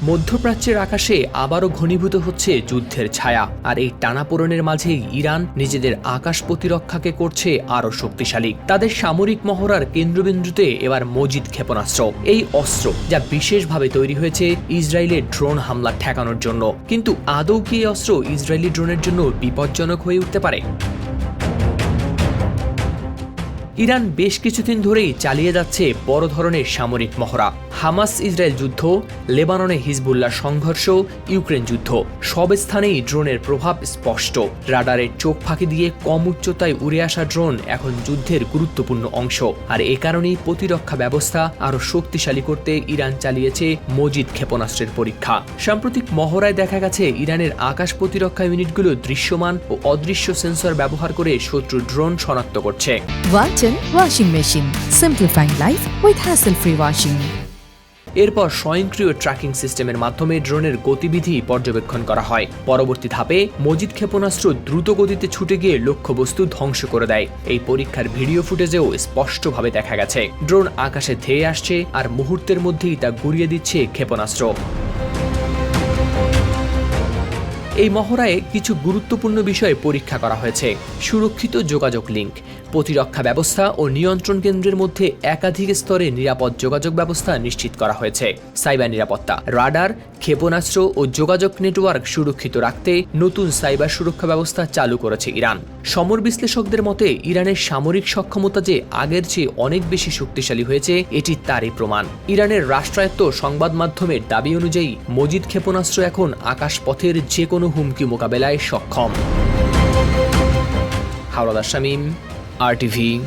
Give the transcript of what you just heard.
মধ্যপ্রাচ্যের আকাশে আবারও ঘনীভূত হচ্ছে যুদ্ধের ছায়া, আর এই টানাপোড়েনের মাঝেই ইরান নিজেদের আকাশ প্রতিরক্ষাকে করছে আরও শক্তিশালী। তাদের সামরিক মহড়ার কেন্দ্রবিন্দুতে এবার মজিদ ক্ষেপণাস্ত্র। এই অস্ত্র যা বিশেষভাবে তৈরি হয়েছে ইসরায়েলের ড্রোন হামলা ঠেকানোর জন্য। কিন্তু আদৌ কি এই অস্ত্র ইসরায়েলি ড্রোনের জন্য বিপজ্জনক হয়ে উঠতে পারে? ইরান বেশ কিছুদিন ধরেই চালিয়ে যাচ্ছে বড় ধরনের সামরিক মহড়া। হামাস ইসরায়েল যুদ্ধ, লেবাননে হিজবুল্লাহ সংঘর্ষ, ইউক্রেন যুদ্ধ, সব স্থানেই ড্রোনের প্রভাব স্পষ্ট। রাডারের চোখ ফাঁকি দিয়ে কম উচ্চতায় উড়ে আসা ড্রোন এখন যুদ্ধের গুরুত্বপূর্ণ অংশ। আর এ কারণেই প্রতিরক্ষা ব্যবস্থা আরও শক্তিশালী করতে ইরান চালিয়েছে মজিদ ক্ষেপণাস্ত্রের পরীক্ষা। সাম্প্রতিক মহড়ায় দেখা গেছে ইরানের আকাশ প্রতিরক্ষা ইউনিটগুলো দৃশ্যমান ও অদৃশ্য সেন্সর ব্যবহার করে শত্রু ড্রোন শনাক্ত করছে। Washing machine, simplifying life with hassle-free washing. এরপর স্বয়ংক্রিয় ট্র্যাকিং সিস্টেমের মাধ্যমে ড্রোনের গতিবিধি পর্যবেক্ষণ করা হয়। পরবর্তী ধাপে মজিদ ক্ষেপণাস্ত্র দ্রুত গতিতে ছুটে গিয়ে লক্ষ্যবস্তু ধ্বংস করে দেয়। এই পরীক্ষার ভিডিও ফুটেজেও স্পষ্টভাবে দেখা গেছে ড্রোন আকাশে ধেয়ে আসছে আর মুহূর্তের মধ্যেই তা গুড়িয়ে দিচ্ছে ক্ষেপণাস্ত্র। এই মহড়ায় কিছু গুরুত্বপূর্ণ বিষয়ে পরীক্ষা করা হয়েছে। সুরক্ষিত যোগাযোগ লিঙ্ক, প্রতিরক্ষা ব্যবস্থা ও নিয়ন্ত্রণ কেন্দ্রের মধ্যে একাধিক স্তরে নিরাপদ যোগাযোগ ব্যবস্থা নিশ্চিত করা হয়েছে। সাইবার নিরাপত্তা, রাডার, ক্ষেপণাস্ত্র ও যোগাযোগ নেটওয়ার্ক সুরক্ষিত রাখতে নতুন সাইবার সুরক্ষা ব্যবস্থা চালু করেছে ইরান। সমর বিশ্লেষকদের মতে ইরানের সামরিক সক্ষমতা যে আগের চেয়ে অনেক বেশি শক্তিশালী হয়েছে, এটি তারই প্রমাণ। ইরানের রাষ্ট্রায়ত্ত সংবাদ মাধ্যমের দাবি অনুযায়ী মজিদ ক্ষেপণাস্ত্র এখন আকাশপথের যে কোনো হুমকি মোকাবেলায় সক্ষম। হাওলাদার শামীম, RTV।